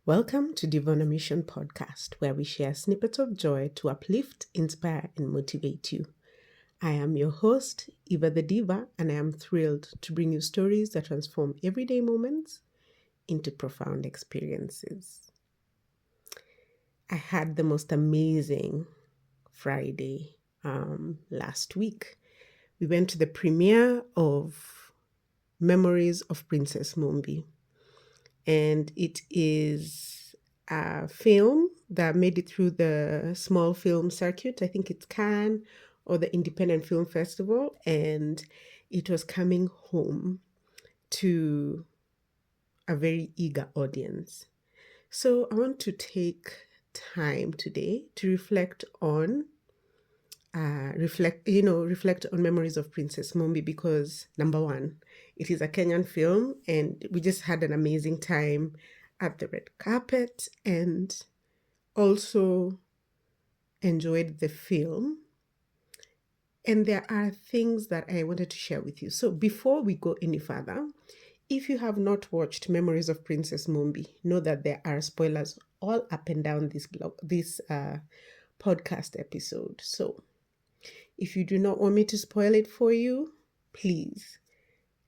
Welcome to DivaOnAMission podcast, where we share snippets of joy to uplift, inspire, and motivate you. I am your host, Eva the Diva, and I am thrilled to bring you stories that transform everyday moments into profound experiences. I had the most amazing Friday last week. We went to the premiere of Memories of Princess Mumbi. And it is a film that made it through the small film circuit. I think it's Cannes or the Independent Film Festival, and it was coming home to a very eager audience. So I want to take time today to reflect on Memories of Princess Mumbi, because number one, it is a Kenyan film and we just had an amazing time at the red carpet and also enjoyed the film. And there are things that I wanted to share with you. So before we go any further, if you have not watched Memories of Princess Mumbi, know that there are spoilers all up and down this podcast episode. So if you do not want me to spoil it for you, please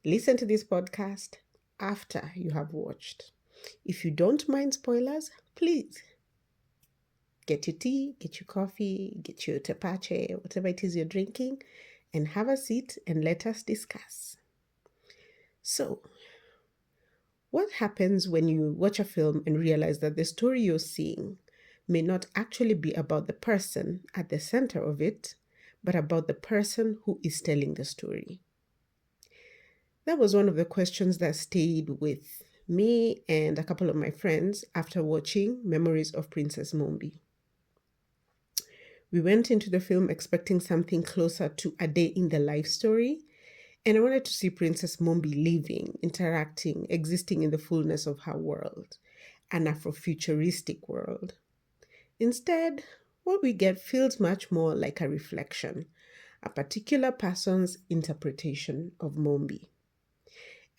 listen to this podcast after you have watched. If you don't mind spoilers, please get your tea, get your coffee, get your tepache, whatever it is you're drinking, and have a seat and let us discuss. So, what happens when you watch a film and realize that the story you're seeing may not actually be about the person at the center of it, but about the person who is telling the story? That was one of the questions that stayed with me and a couple of my friends after watching Memories of Princess Mumbi. We went into the film expecting something closer to a day in the life story, and I wanted to see Princess Mumbi living, interacting, existing in the fullness of her world, an Afrofuturistic world. Instead, what we get feels much more like a reflection, a particular person's interpretation of Mumbi.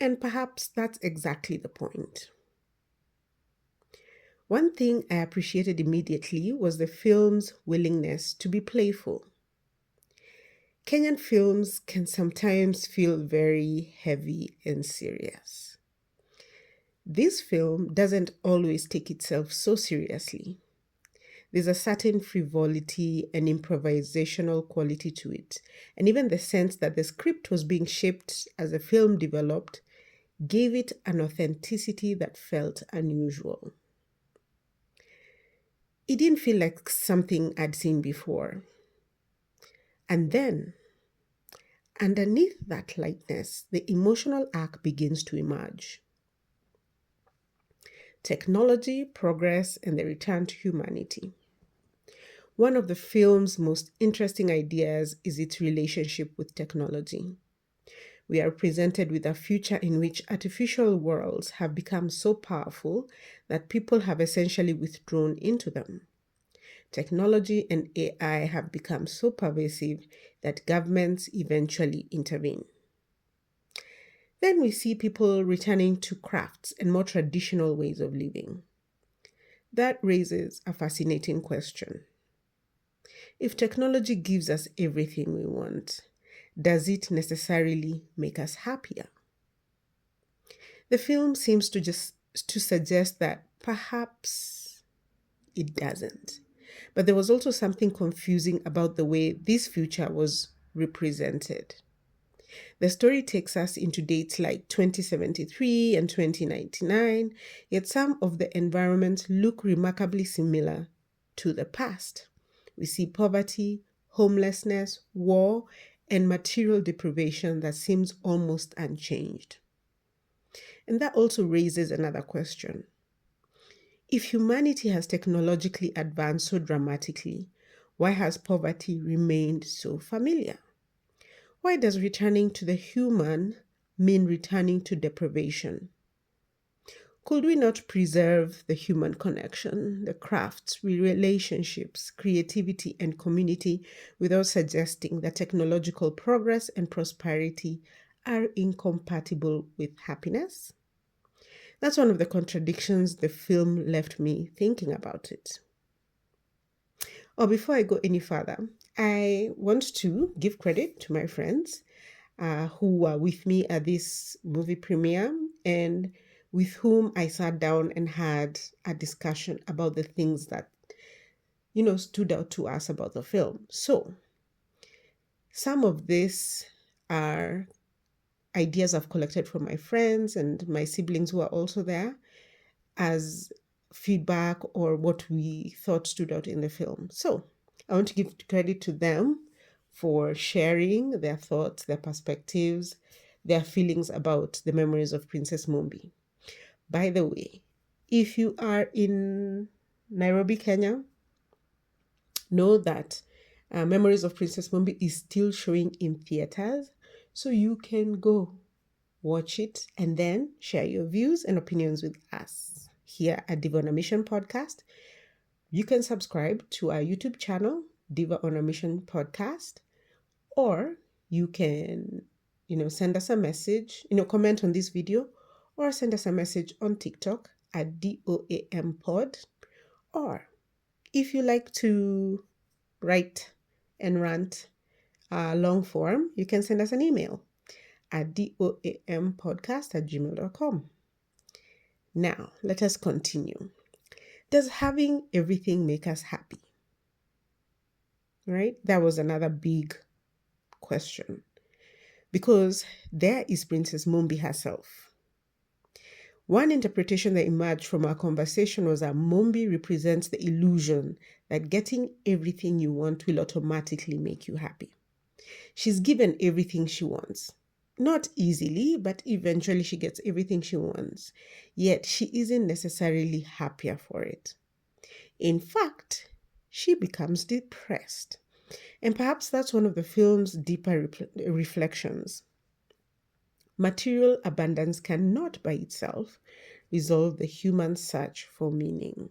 And perhaps that's exactly the point. One thing I appreciated immediately was the film's willingness to be playful. Kenyan films can sometimes feel very heavy and serious. This film doesn't always take itself so seriously. There's a certain frivolity and improvisational quality to it, and even the sense that the script was being shaped as the film developed gave it an authenticity that felt unusual. It didn't feel like something I'd seen before. And then, underneath that lightness, the emotional arc begins to emerge. Technology, progress, and the return to humanity. One of the film's most interesting ideas is its relationship with technology. We are presented with a future in which artificial worlds have become so powerful that people have essentially withdrawn into them. Technology and AI have become so pervasive that governments eventually intervene. Then we see people returning to crafts and more traditional ways of living. That raises a fascinating question. If technology gives us everything we want, does it necessarily make us happier? The film seems to suggest that perhaps it doesn't. But there was also something confusing about the way this future was represented. The story takes us into dates like 2073 and 2099, yet some of the environments look remarkably similar to the past. We see poverty, homelessness, war, and material deprivation that seems almost unchanged. And that also raises another question. If humanity has technologically advanced so dramatically, why has poverty remained so familiar? Why does returning to the human mean returning to deprivation? Could we not preserve the human connection, the crafts, relationships, creativity, and community without suggesting that technological progress and prosperity are incompatible with happiness? That's one of the contradictions the film left me thinking about it. Oh, before I go any further, I want to give credit to my friends who were with me at this movie premiere and with whom I sat down and had a discussion about the things that, stood out to us about the film. So, some of this are ideas I've collected from my friends and my siblings who are also there as feedback or what we thought stood out in the film. So I want to give credit to them for sharing their thoughts, their perspectives, their feelings about the memories of Princess Mumbi. By the way, if you are in Nairobi, Kenya, know that Memories of Princess Mumbi is still showing in theaters, so you can go watch it and then share your views and opinions with us here at DivaOnAMission podcast. You can subscribe to our YouTube channel, DivaOnAMission podcast, or you can, send us a message, comment on this video, or send us a message on TikTok at DOAMPod. Or if you like to write and rant long form, you can send us an email at doampodcast@gmail.com. Now, let us continue. Does having everything make us happy? Right? That was another big question. Because there is Princess Mumbi herself. One interpretation that emerged from our conversation was that Mumbi represents the illusion that getting everything you want will automatically make you happy. She's given everything she wants. Not easily, but eventually she gets everything she wants. Yet she isn't necessarily happier for it. In fact, she becomes depressed. And perhaps that's one of the film's deeper reflections. Material abundance cannot by itself resolve the human search for meaning.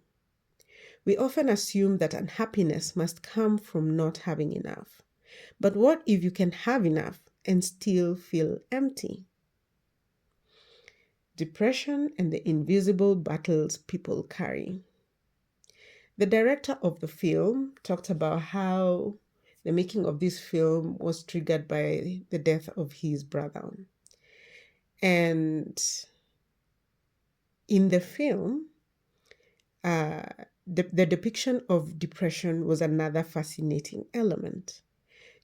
We often assume that unhappiness must come from not having enough. But what if you can have enough and still feel empty? Depression and the invisible battles people carry. The director of the film talked about how the making of this film was triggered by the death of his brother. And in the film, the depiction of depression was another fascinating element.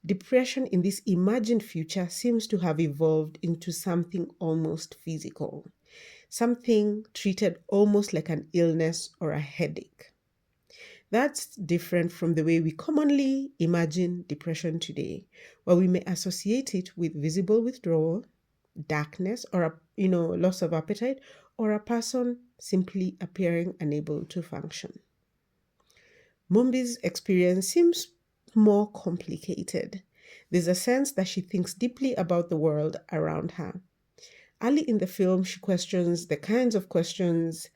Depression in this imagined future seems to have evolved into something almost physical, something treated almost like an illness or a headache. That's different from the way we commonly imagine depression today, where we may associate it with visible withdrawal, darkness, or loss of appetite, or a person simply appearing unable to function. Mumbi's experience seems more complicated. There's a sense that she thinks deeply about the world around her. Early in the film, she questions the kinds of questions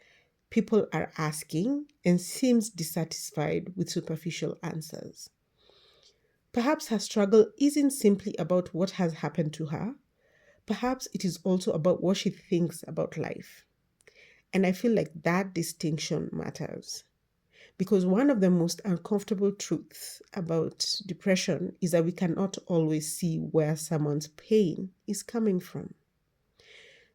people are asking and seems dissatisfied with superficial answers. Perhaps her struggle isn't simply about what has happened to her. Perhaps it is also about what she thinks about life. And I feel like that distinction matters. Because one of the most uncomfortable truths about depression is that we cannot always see where someone's pain is coming from.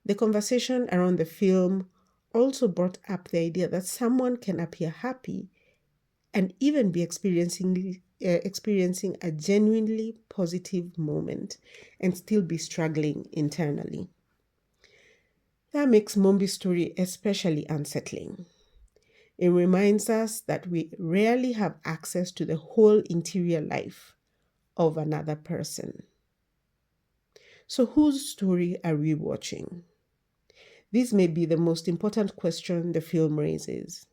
The conversation around the film also brought up the idea that someone can appear happy and even be experiencing a genuinely positive moment and still be struggling internally. That makes Mumbi's story especially unsettling. It reminds us that we rarely have access to the whole interior life of another person. So, whose story are we watching? This may be the most important question the film raises.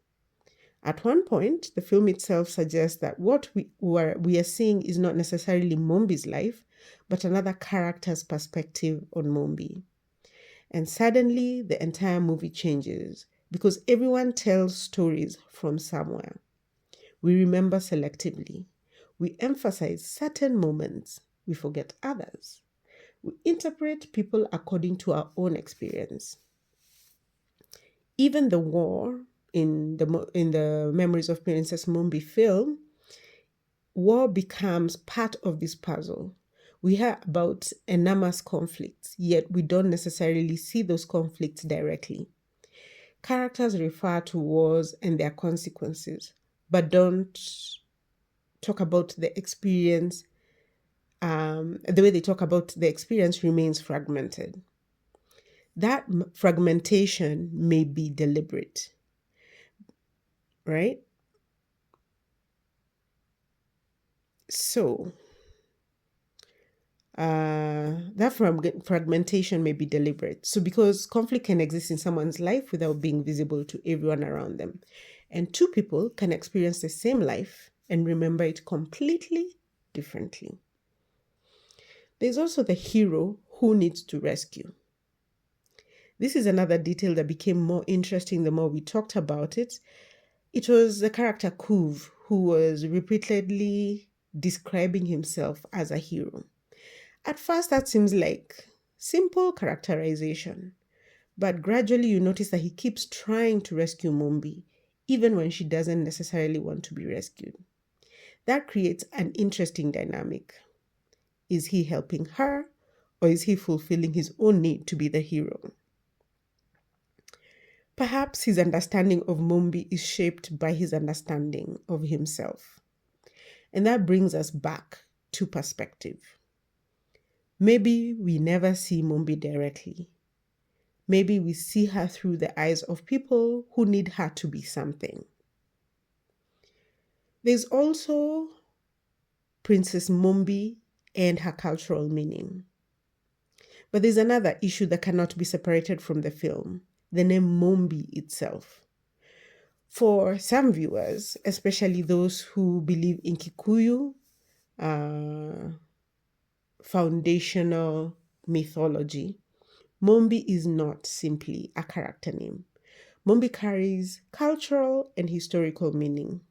At one point, the film itself suggests that what we are seeing is not necessarily Mumbi's life, but another character's perspective on Mumbi. And suddenly, the entire movie changes because everyone tells stories from somewhere. We remember selectively. We emphasize certain moments. We forget others. We interpret people according to our own experience. Even the war in the Memories of Princess Mumbi film, war becomes part of this puzzle. We hear about enormous conflicts, yet we don't necessarily see those conflicts directly. Characters refer to wars and their consequences, but don't talk about the experience. The way they talk about the experience remains fragmented. That fragmentation may be deliberate, right? So, that fragmentation may be deliberate. So, because conflict can exist in someone's life without being visible to everyone around them, and two people can experience the same life and remember it completely differently. There's also the hero who needs to rescue. This is another detail that became more interesting the more we talked about it. It was the character Kuv who was repeatedly describing himself as a hero. At first, that seems like simple characterization, but gradually you notice that he keeps trying to rescue Mumbi, even when she doesn't necessarily want to be rescued. That creates an interesting dynamic. Is he helping her, or is he fulfilling his own need to be the hero? Perhaps his understanding of Mumbi is shaped by his understanding of himself. And that brings us back to perspective. Maybe we never see Mumbi directly. Maybe we see her through the eyes of people who need her to be something. There's also Princess Mumbi and her cultural meaning. But there's another issue that cannot be separated from the film, the name Mumbi itself. For some viewers, especially those who believe in Kikuyu, uh, foundational mythology, Mombi is not simply a character name. Mombi carries cultural and historical meaning.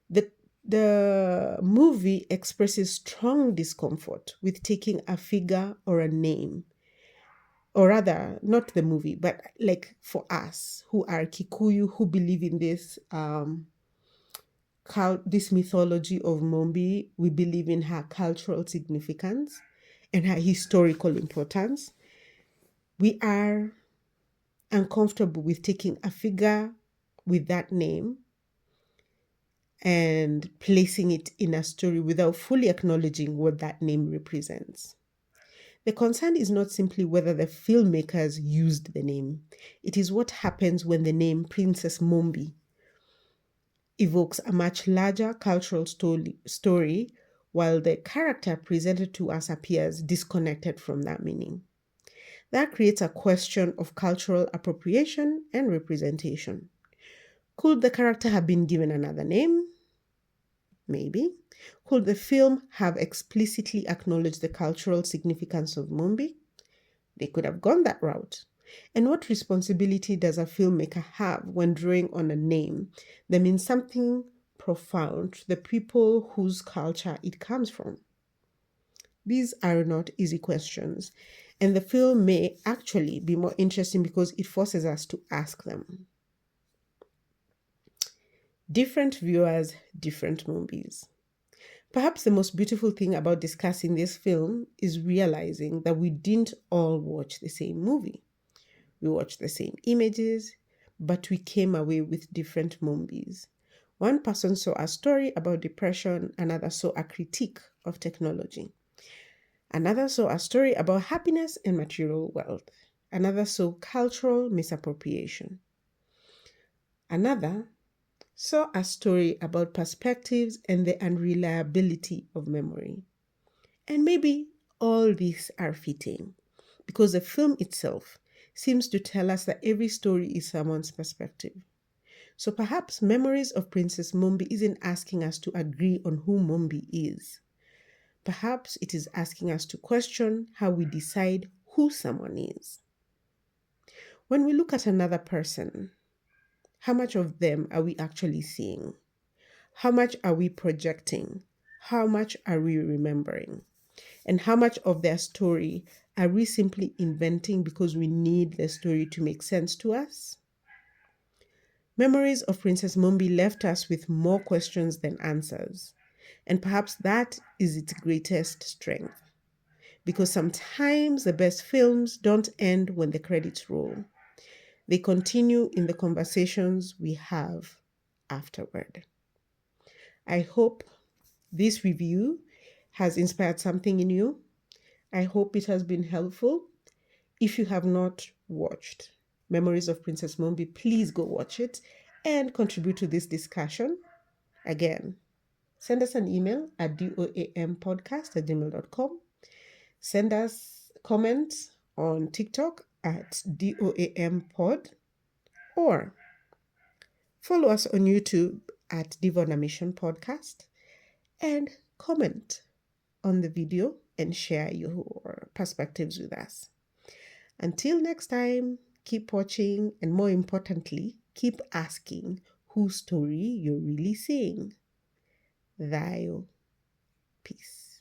The, the movie expresses strong discomfort with taking a figure or a name, or rather, not the movie, but like for us who are Kikuyu, who believe in this mythology of Mombi, we believe in her cultural significance and her historical importance. We are uncomfortable with taking a figure with that name and placing it in a story without fully acknowledging what that name represents. The concern is not simply whether the filmmakers used the name, it is what happens when the name Princess Mombi evokes a much larger cultural story while the character presented to us appears disconnected from that meaning. That creates a question of cultural appropriation and representation. Could the character have been given another name? Maybe. Could the film have explicitly acknowledged the cultural significance of Mumbi? They could have gone that route. And what responsibility does a filmmaker have when drawing on a name that means something profound to the people whose culture it comes from? These are not easy questions, and the film may actually be more interesting because it forces us to ask them. Different viewers, different movies. Perhaps the most beautiful thing about discussing this film is realizing that we didn't all watch the same movie. We watched the same images, but we came away with different movies. One person saw a story about depression, another saw a critique of technology. Another saw a story about happiness and material wealth. Another saw cultural misappropriation. Another saw a story about perspectives and the unreliability of memory. And maybe all these are fitting because the film itself seems to tell us that every story is someone's perspective. So perhaps Memories of Princess Mumbi isn't asking us to agree on who Mumbi is. Perhaps it is asking us to question how we decide who someone is. When we look at another person, how much of them are we actually seeing? How much are we projecting? How much are we remembering? And how much of their story are we simply inventing because we need the story to make sense to us? Memories of Princess Mumbi left us with more questions than answers. And perhaps that is its greatest strength. Because sometimes the best films don't end when the credits roll, they continue in the conversations we have afterward. I hope this review has inspired something in you. I hope it has been helpful. If you have not watched Memories of Princess Mumbi, please go watch it and contribute to this discussion. Again, send us an email at doampodcast@gmail.com. Send us comments on TikTok at doampod, or follow us on YouTube at DivaOnAMission Podcast, and comment on the video and share your perspectives with us. Until next time, keep watching, and more importantly, keep asking whose story you're really seeing. Thayo. Peace.